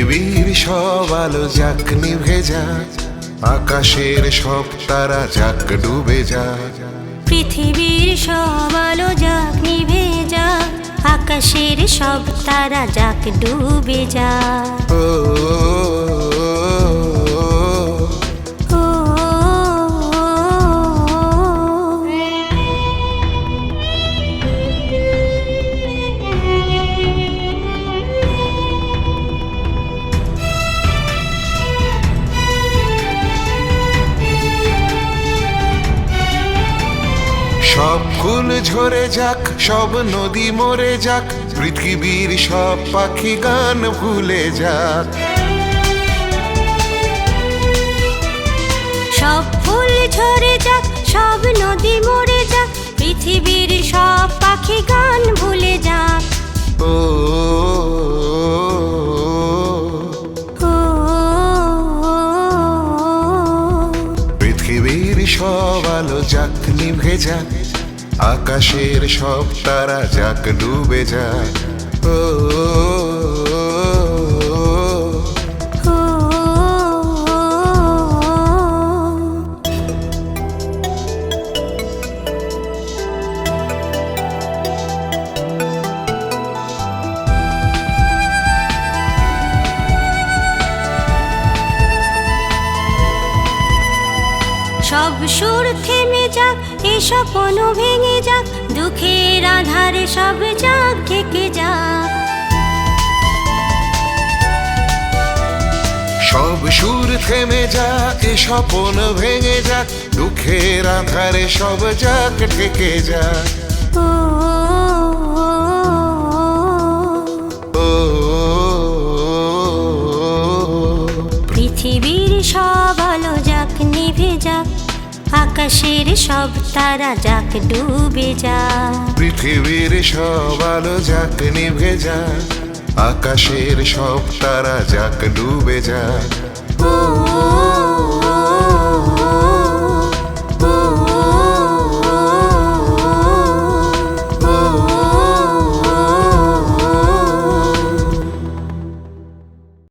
পৃথিবীর সব আলো যাক নিভে যাক, আকাশের সব তারা যাক ডুবে যাক। পৃথিবীর সব আলো যাক নিভে যাক, আকাশের সব তারা যাক ডুবে যাক। ও সব ফুল ঝরে যাক, সব নদী মরে যাক, পৃথিবীর সব পাখি গান ভুলে যাক। সব ফুল ঝরে যাক, সব নদী মরে যাক, পৃথিবীর সব পাখি গান ভুলে যাক। ও পৃথিবীর সব আলো যাক নিভে যাক, আকাশের সব তারা যাক ডুবে যাক। ও সব সুর থেমে যাক, এ স্বপ্ন ভেঙে যাক, দুঃখের আধারে সব যাক ঢেকে যাক। সব সুর থেমে যাক, এ স্বপ্ন ভেঙে যাক, দুঃখের আধারে সব যাক ঠেকে যাক। ও ও পৃথিবীর সব আলো যাক নিভে যাক, আকাশের সব তারা যাক ডুবে যাক। পৃথিবীর সব আলো যাক নিভে যাক, আকাশের সব তারা যাক ডুবে যাক। ও